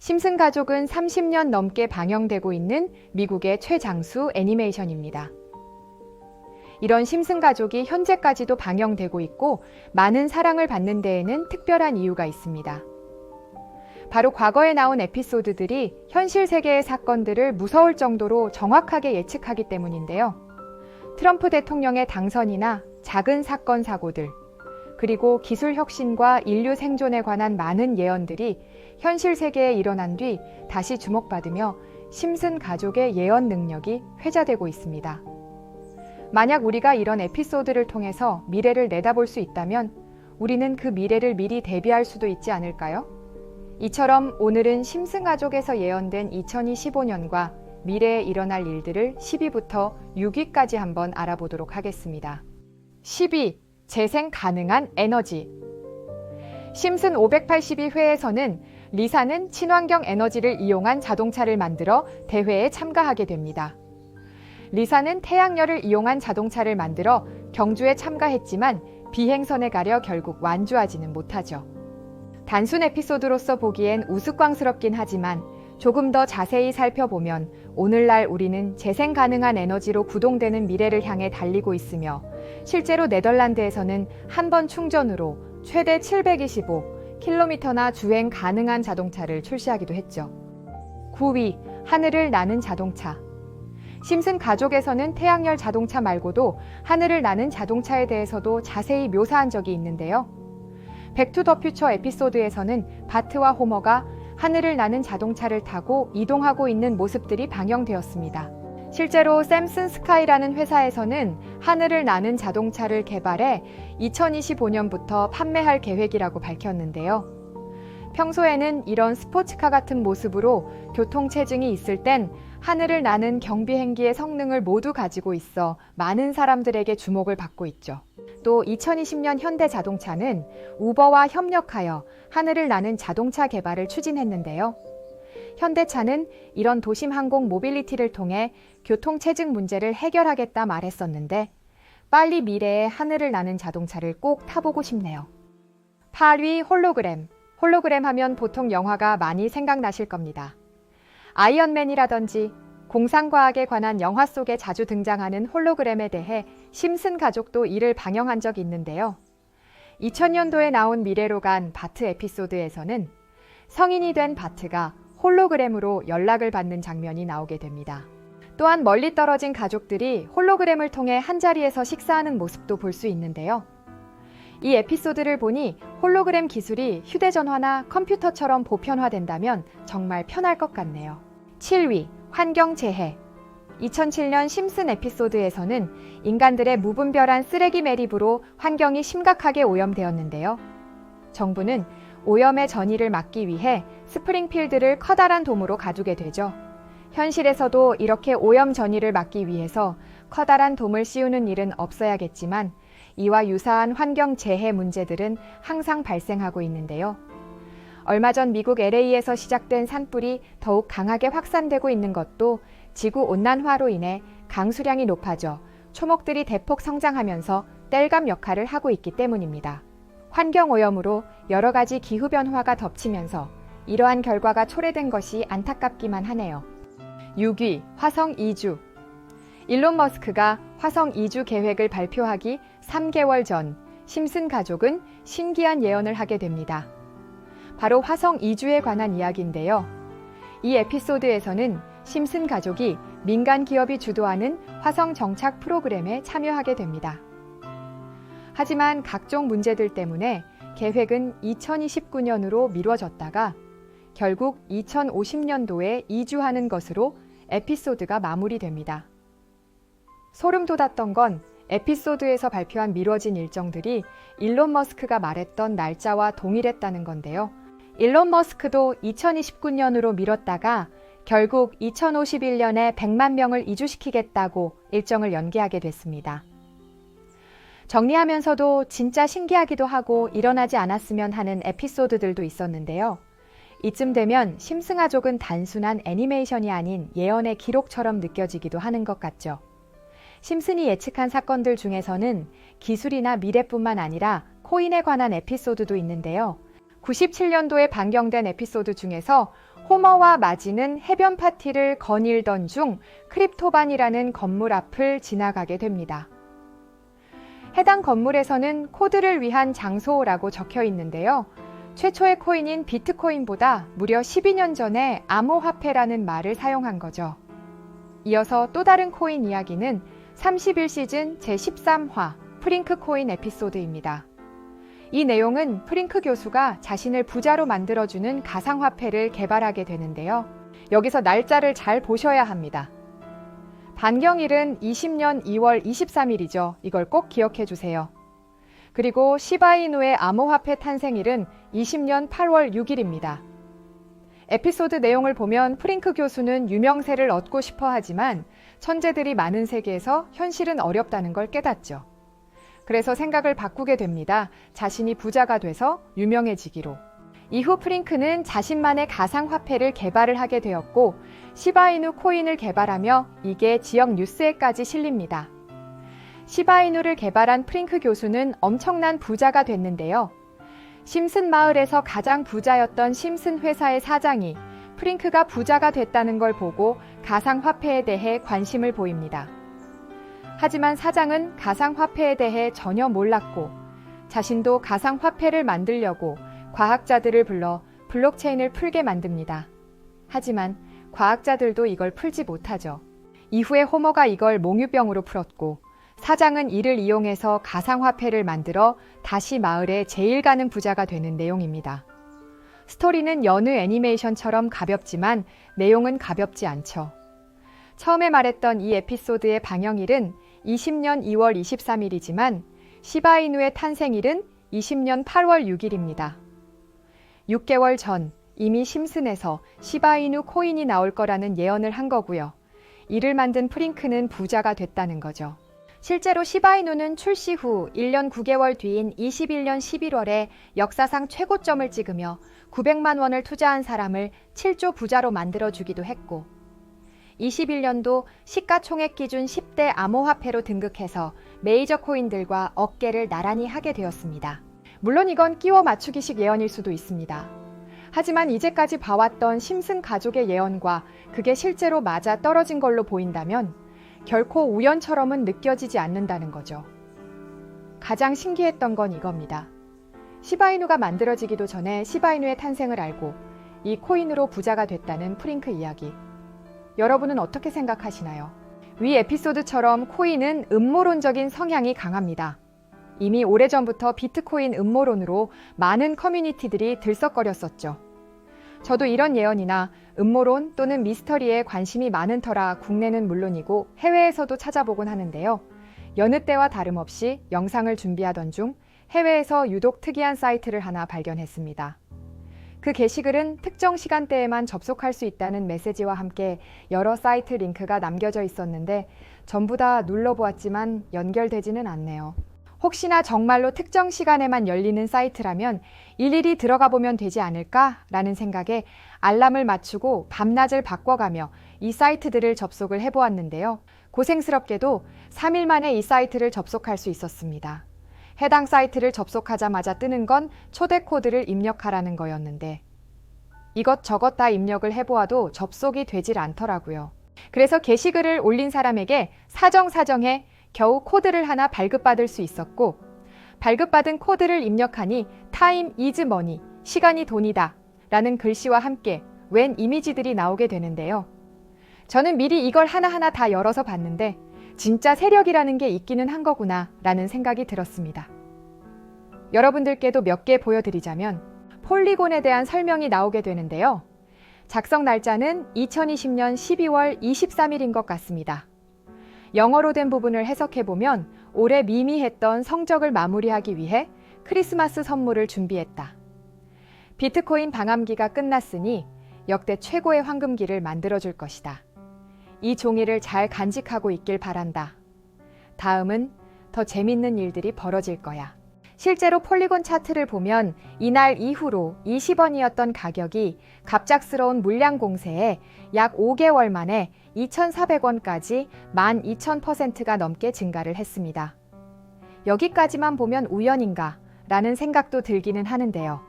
심슨 가족은 30년 넘게 방영되고 있는 미국의 최장수 애니메이션입니다. 이런 심슨 가족이 현재까지도 방영되고 있고 많은 사랑을 받는 데에는 특별한 이유가 있습니다. 바로 과거에 나온 에피소드들이 현실 세계의 사건들을 무서울 정도로 정확하게 예측하기 때문인데요. 트럼프 대통령의 당선이나 작은 사건 사고들, 그리고 기술 혁신과 인류 생존에 관한 많은 예언들이 현실 세계에 일어난 뒤 다시 주목받으며 심슨 가족의 예언 능력이 회자되고 있습니다. 만약 우리가 이런 에피소드를 통해서 미래를 내다볼 수 있다면 우리는 그 미래를 미리 대비할 수도 있지 않을까요? 이처럼 오늘은 심슨 가족에서 예언된 2025년과 미래에 일어날 일들을 10위부터 6위까지 한번 알아보도록 하겠습니다. 10위, 재생 가능한 에너지. 심슨 582회에서는 리사는 친환경 에너지를 이용한 자동차를 만들어 대회에 참가하게 됩니다. 리사는 태양열을 이용한 자동차를 만들어 경주에 참가했지만 비행선에 가려 결국 완주하지는 못하죠. 단순 에피소드로서 보기엔 우스꽝스럽긴 하지만 조금 더 자세히 살펴보면 오늘날 우리는 재생 가능한 에너지로 구동되는 미래를 향해 달리고 있으며 실제로 네덜란드에서는 한 번 충전으로 최대 725km나 주행 가능한 자동차를 출시하기도 했죠. 9위, 하늘을 나는 자동차. 심슨 가족에서는 태양열 자동차 말고도 하늘을 나는 자동차에 대해서도 자세히 묘사한 적이 있는데요. 백투 더 퓨처 에피소드에서는 바트와 호머가 하늘을 나는 자동차를 타고 이동하고 있는 모습들이 방영되었습니다. 실제로 샘슨 스카이라는 회사에서는 하늘을 나는 자동차를 개발해 2025년부터 판매할 계획이라고 밝혔는데요. 평소에는 이런 스포츠카 같은 모습으로 교통체증이 있을 땐 하늘을 나는 경비행기의 성능을 모두 가지고 있어 많은 사람들에게 주목을 받고 있죠. 또 2020년 현대자동차는 우버와 협력하여 하늘을 나는 자동차 개발을 추진했는데요. 현대차는 이런 도심 항공 모빌리티를 통해 교통체증 문제를 해결하겠다 말했었는데 빨리 미래에 하늘을 나는 자동차를 꼭 타보고 싶네요. 8위, 홀로그램. 홀로그램 하면 보통 영화가 많이 생각나실 겁니다. 아이언맨이라든지 공상과학에 관한 영화 속에 자주 등장하는 홀로그램에 대해 심슨 가족도 이를 방영한 적이 있는데요. 2000년도에 나온 미래로 간 바트 에피소드에서는 성인이 된 바트가 홀로그램으로 연락을 받는 장면이 나오게 됩니다. 또한 멀리 떨어진 가족들이 홀로그램을 통해 한자리에서 식사하는 모습도 볼 수 있는데요. 이 에피소드를 보니 홀로그램 기술이 휴대전화나 컴퓨터처럼 보편화된다면 정말 편할 것 같네요. 7위, 환경재해. 2007년 심슨 에피소드에서는 인간들의 무분별한 쓰레기 매립으로 환경이 심각하게 오염되었는데요. 정부는 오염의 전이를 막기 위해 스프링필드를 커다란 돔으로 가두게 되죠. 현실에서도 이렇게 오염 전이를 막기 위해서 커다란 돔을 씌우는 일은 없어야겠지만 이와 유사한 환경재해 문제들은 항상 발생하고 있는데요. 얼마 전 미국 LA에서 시작된 산불이 더욱 강하게 확산되고 있는 것도 지구온난화로 인해 강수량이 높아져 초목들이 대폭 성장하면서 땔감 역할을 하고 있기 때문입니다. 환경오염으로 여러 가지 기후변화가 덮치면서 이러한 결과가 초래된 것이 안타깝기만 하네요. 6위, 화성 이주. 일론 머스크가 화성 이주 계획을 발표하기 3개월 전 심슨 가족은 신기한 예언을 하게 됩니다. 바로 화성 이주에 관한 이야기인데요. 이 에피소드에서는 심슨 가족이 민간 기업이 주도하는 화성 정착 프로그램에 참여하게 됩니다. 하지만 각종 문제들 때문에 계획은 2029년으로 미뤄졌다가 결국 2050년도에 이주하는 것으로 에피소드가 마무리됩니다. 소름 돋았던 건 에피소드에서 발표한 미뤄진 일정들이 일론 머스크가 말했던 날짜와 동일했다는 건데요. 일론 머스크도 2029년으로 미뤘다가 결국 2051년에 100만 명을 이주시키겠다고 일정을 연기하게 됐습니다. 정리하면서도 진짜 신기하기도 하고 일어나지 않았으면 하는 에피소드들도 있었는데요. 이쯤 되면 심슨 가족은 단순한 애니메이션이 아닌 예언의 기록처럼 느껴지기도 하는 것 같죠. 심슨이 예측한 사건들 중에서는 기술이나 미래뿐만 아니라 코인에 관한 에피소드도 있는데요. 97년도에 방영된 에피소드 중에서 호머와 마지는 해변 파티를 거닐던 중 크립토반이라는 건물 앞을 지나가게 됩니다. 해당 건물에서는 코드를 위한 장소라고 적혀 있는데요. 최초의 코인인 비트코인보다 무려 12년 전에 암호화폐라는 말을 사용한 거죠. 이어서 또 다른 코인 이야기는 31시즌 제13화 프링크 코인 에피소드입니다. 이 내용은 프링크 교수가 자신을 부자로 만들어주는 가상화폐를 개발하게 되는데요. 여기서 날짜를 잘 보셔야 합니다. 반경일은 20년 2월 23일이죠. 이걸 꼭 기억해 주세요. 그리고 시바이누의 암호화폐 탄생일은 20년 8월 6일입니다. 에피소드 내용을 보면 프링크 교수는 유명세를 얻고 싶어 하지만 천재들이 많은 세계에서 현실은 어렵다는 걸 깨닫죠. 그래서 생각을 바꾸게 됩니다. 자신이 부자가 돼서 유명해지기로. 이후 프링크는 자신만의 가상화폐를 개발을 하게 되었고 시바이누 코인을 개발하며 이게 지역 뉴스에까지 실립니다. 시바이누를 개발한 프링크 교수는 엄청난 부자가 됐는데요. 심슨 마을에서 가장 부자였던 심슨 회사의 사장이 프링크가 부자가 됐다는 걸 보고 가상화폐에 대해 관심을 보입니다. 하지만 사장은 가상화폐에 대해 전혀 몰랐고 자신도 가상화폐를 만들려고 과학자들을 불러 블록체인을 풀게 만듭니다. 하지만 과학자들도 이걸 풀지 못하죠. 이후에 호머가 이걸 몽유병으로 풀었고 사장은 이를 이용해서 가상화폐를 만들어 다시 마을의 제일 가는 부자가 되는 내용입니다. 스토리는 여느 애니메이션처럼 가볍지만 내용은 가볍지 않죠. 처음에 말했던 이 에피소드의 방영일은 20년 2월 23일이지만 시바이누의 탄생일은 20년 8월 6일입니다. 6개월 전 이미 심슨에서 시바이누 코인이 나올 거라는 예언을 한 거고요. 이를 만든 프링크는 부자가 됐다는 거죠. 실제로 시바이누는 출시 후 1년 9개월 뒤인 21년 11월에 역사상 최고점을 찍으며 900만 원을 투자한 사람을 7조 부자로 만들어주기도 했고 21년도 시가총액 기준 10대 암호화폐로 등극해서 메이저 코인들과 어깨를 나란히 하게 되었습니다. 물론 이건 끼워 맞추기식 예언일 수도 있습니다. 하지만 이제까지 봐왔던 심슨 가족의 예언과 그게 실제로 맞아 떨어진 걸로 보인다면 결코 우연처럼은 느껴지지 않는다는 거죠. 가장 신기했던 건 이겁니다. 시바이누가 만들어지기도 전에 시바이누의 탄생을 알고 이 코인으로 부자가 됐다는 프링크 이야기. 여러분은 어떻게 생각하시나요? 위 에피소드처럼 코인은 음모론적인 성향이 강합니다. 이미 오래전부터 비트코인 음모론으로 많은 커뮤니티들이 들썩거렸었죠. 저도 이런 예언이나 음모론 또는 미스터리에 관심이 많은 터라 국내는 물론이고 해외에서도 찾아보곤 하는데요. 여느 때와 다름없이 영상을 준비하던 중 해외에서 유독 특이한 사이트를 하나 발견했습니다. 그 게시글은 특정 시간대에만 접속할 수 있다는 메시지와 함께 여러 사이트 링크가 남겨져 있었는데 전부 다 눌러보았지만 연결되지는 않네요. 혹시나 정말로 특정 시간에만 열리는 사이트라면 일일이 들어가 보면 되지 않을까라는 생각에 알람을 맞추고 밤낮을 바꿔가며 이 사이트들을 접속을 해보았는데요. 고생스럽게도 3일 만에 이 사이트를 접속할 수 있었습니다. 해당 사이트를 접속하자마자 뜨는 건 초대 코드를 입력하라는 거였는데 이것저것 다 입력을 해보아도 접속이 되질 않더라고요. 그래서 게시글을 올린 사람에게 사정사정해 겨우 코드를 하나 발급받을 수 있었고 발급받은 코드를 입력하니 타임 이즈 머니, 시간이 돈이다 라는 글씨와 함께 웬 이미지들이 나오게 되는데요. 저는 미리 이걸 하나하나 다 열어서 봤는데 진짜 세력이라는 게 있기는 한 거구나 라는 생각이 들었습니다. 여러분들께도 몇 개 보여드리자면 폴리곤에 대한 설명이 나오게 되는데요. 작성 날짜는 2020년 12월 23일인 것 같습니다. 영어로 된 부분을 해석해보면 올해 미미했던 성적을 마무리하기 위해 크리스마스 선물을 준비했다. 비트코인 방암기가 끝났으니 역대 최고의 황금기를 만들어줄 것이다. 이 종이를 잘 간직하고 있길 바란다. 다음은 더 재밌는 일들이 벌어질 거야. 실제로 폴리곤 차트를 보면 이날 이후로 20원이었던 가격이 갑작스러운 물량 공세에 약 5개월 만에 2,400원까지 12,000%가 넘게 증가를 했습니다. 여기까지만 보면 우연인가 라는 생각도 들기는 하는데요.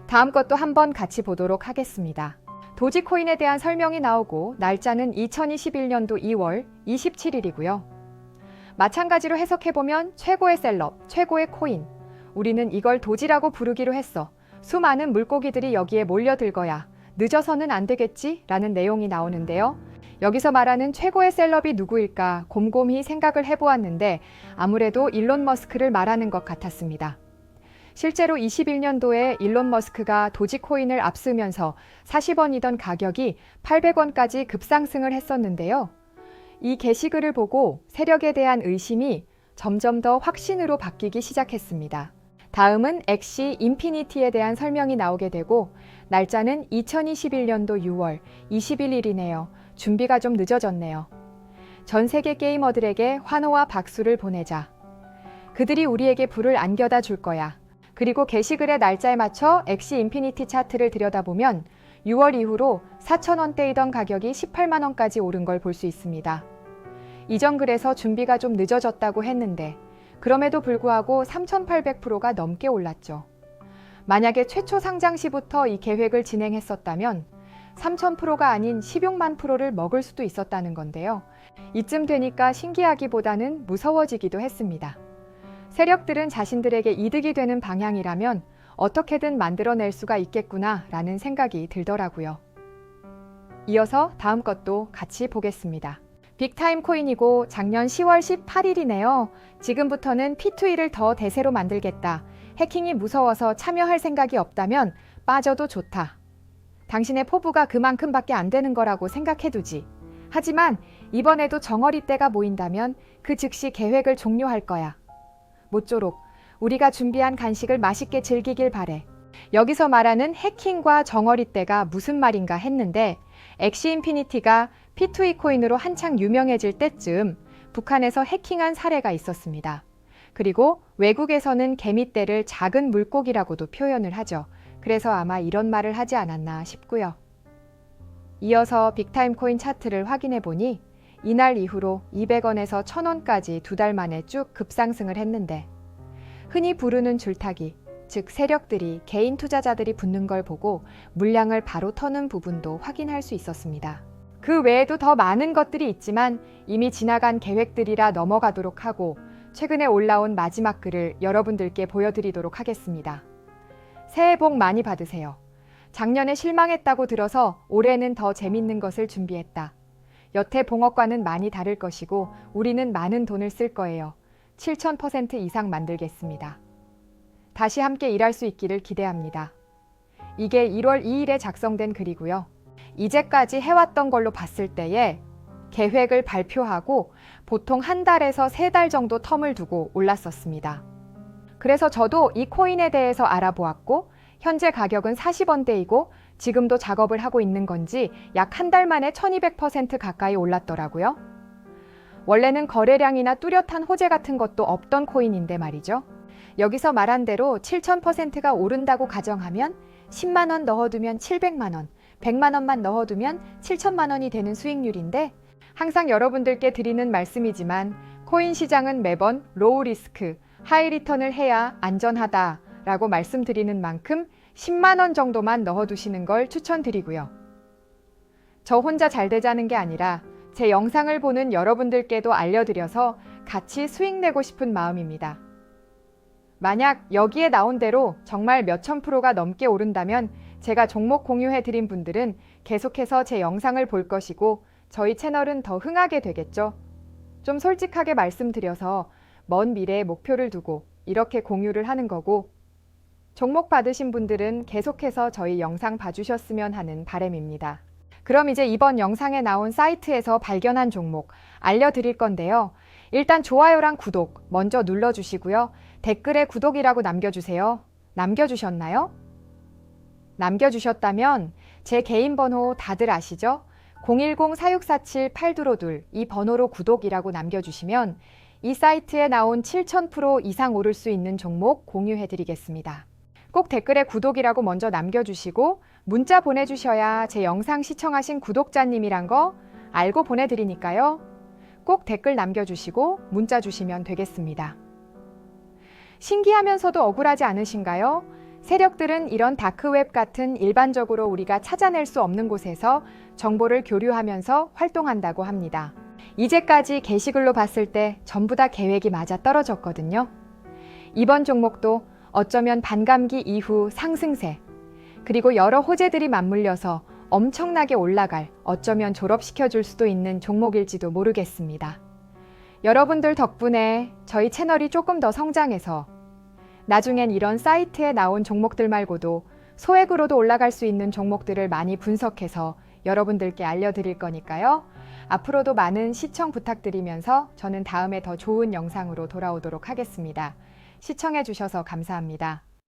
다음 것도 한번 같이 보도록 하겠습니다. 도지코인에 대한 설명이 나오고 날짜는 2021년도 2월 27일이고요. 마찬가지로 해석해보면 최고의 셀럽, 최고의 코인. 우리는 이걸 도지라고 부르기로 했어. 수많은 물고기들이 여기에 몰려들 거야. 늦어서는 안 되겠지? 라는 내용이 나오는데요. 여기서 말하는 최고의 셀럽이 누구일까 곰곰이 생각을 해보았는데 아무래도 일론 머스크를 말하는 것 같았습니다. 실제로 21년도에 일론 머스크가 도지코인을 앞서면서 40원이던 가격이 800원까지 급상승을 했었는데요. 이 게시글을 보고 세력에 대한 의심이 점점 더 확신으로 바뀌기 시작했습니다. 다음은 엑시 인피니티에 대한 설명이 나오게 되고 날짜는 2021년도 6월 21일이네요. 준비가 좀 늦어졌네요. 전 세계 게이머들에게 환호와 박수를 보내자. 그들이 우리에게 불을 안겨다 줄 거야. 그리고 게시글의 날짜에 맞춰 엑시 인피니티 차트를 들여다보면 6월 이후로 4,000원대이던 가격이 18만 원까지 오른 걸 볼 수 있습니다. 이전 글에서 준비가 좀 늦어졌다고 했는데 그럼에도 불구하고 3,800%가 넘게 올랐죠. 만약에 최초 상장 시부터 이 계획을 진행했었다면 3,000%가 아닌 16만 프로를 먹을 수도 있었다는 건데요. 이쯤 되니까 신기하기보다는 무서워지기도 했습니다. 세력들은 자신들에게 이득이 되는 방향이라면 어떻게든 만들어낼 수가 있겠구나 라는 생각이 들더라고요. 이어서 다음 것도 같이 보겠습니다. 빅타임 코인이고 작년 10월 18일이네요. 지금부터는 P2E를 더 대세로 만들겠다. 해킹이 무서워서 참여할 생각이 없다면 빠져도 좋다. 당신의 포부가 그만큼밖에 안 되는 거라고 생각해두지. 하지만 이번에도 정어리 떼가 모인다면 그 즉시 계획을 종료할 거야. 모쪼록 우리가 준비한 간식을 맛있게 즐기길 바래. 여기서 말하는 해킹과 정어리 떼가 무슨 말인가 했는데 엑시 인피니티가 P2E 코인으로 한창 유명해질 때쯤 북한에서 해킹한 사례가 있었습니다. 그리고 외국에서는 개미떼를 작은 물고기라고도 표현을 하죠. 그래서 아마 이런 말을 하지 않았나 싶고요. 이어서 빅타임 코인 차트를 확인해 보니 이날 이후로 200원에서 1000원까지 두 달 만에 쭉 급상승을 했는데 흔히 부르는 줄타기, 즉 세력들이 개인 투자자들이 붙는 걸 보고 물량을 바로 터는 부분도 확인할 수 있었습니다. 그 외에도 더 많은 것들이 있지만 이미 지나간 계획들이라 넘어가도록 하고 최근에 올라온 마지막 글을 여러분들께 보여드리도록 하겠습니다. 새해 복 많이 받으세요. 작년에 실망했다고 들어서 올해는 더 재밌는 것을 준비했다. 여태 봉업과는 많이 다를 것이고 우리는 많은 돈을 쓸 거예요. 7,000% 이상 만들겠습니다. 다시 함께 일할 수 있기를 기대합니다. 이게 1월 2일에 작성된 글이고요. 이제까지 해왔던 걸로 봤을 때에 계획을 발표하고 보통 한 달에서 3달 정도 텀을 두고 올랐었습니다. 그래서 저도 이 코인에 대해서 알아보았고 현재 가격은 40원대이고 지금도 작업을 하고 있는 건지 약 한 달 만에 1200% 가까이 올랐더라고요. 원래는 거래량이나 뚜렷한 호재 같은 것도 없던 코인인데 말이죠. 여기서 말한 대로 7000%가 오른다고 가정하면 10만 원 넣어두면 700만 원, 100만 원만 넣어두면 7천만 원이 되는 수익률인데 항상 여러분들께 드리는 말씀이지만 코인 시장은 매번 로우 리스크, 하이 리턴을 해야 안전하다라고 말씀드리는 만큼 10만 원 정도만 넣어두시는 걸 추천드리고요. 저 혼자 잘 되자는 게 아니라 제 영상을 보는 여러분들께도 알려드려서 같이 수익 내고 싶은 마음입니다. 만약 여기에 나온 대로 정말 몇천 프로가 넘게 오른다면 제가 종목 공유해드린 분들은 계속해서 제 영상을 볼 것이고 저희 채널은 더 흥하게 되겠죠. 좀 솔직하게 말씀드려서 먼 미래에 목표를 두고 이렇게 공유를 하는 거고 종목 받으신 분들은 계속해서 저희 영상 봐주셨으면 하는 바람입니다. 그럼 이제 이번 영상에 나온 사이트에서 발견한 종목 알려드릴 건데요. 일단 좋아요랑 구독 먼저 눌러주시고요. 댓글에 구독이라고 남겨주세요. 남겨주셨나요? 남겨주셨다면 제 개인 번호 다들 아시죠? 010-4647-8252 이 번호로 구독이라고 남겨주시면 이 사이트에 나온 7000% 이상 오를 수 있는 종목 공유해드리겠습니다. 꼭 댓글에 구독이라고 먼저 남겨주시고 문자 보내주셔야 제 영상 시청하신 구독자님이란 거 알고 보내드리니까요. 꼭 댓글 남겨주시고 문자 주시면 되겠습니다. 신기하면서도 억울하지 않으신가요? 세력들은 이런 다크웹 같은 일반적으로 우리가 찾아낼 수 없는 곳에서 정보를 교류하면서 활동한다고 합니다. 이제까지 게시글로 봤을 때 전부 다 계획이 맞아떨어졌거든요. 이번 종목도 어쩌면 반감기 이후 상승세, 그리고 여러 호재들이 맞물려서 엄청나게 올라갈, 어쩌면 졸업시켜줄 수도 있는 종목일지도 모르겠습니다. 여러분들 덕분에 저희 채널이 조금 더 성장해서 나중엔 이런 사이트에 나온 종목들 말고도 소액으로도 올라갈 수 있는 종목들을 많이 분석해서 여러분들께 알려드릴 거니까요. 앞으로도 많은 시청 부탁드리면서 저는 다음에 더 좋은 영상으로 돌아오도록 하겠습니다. 시청해주셔서 감사합니다.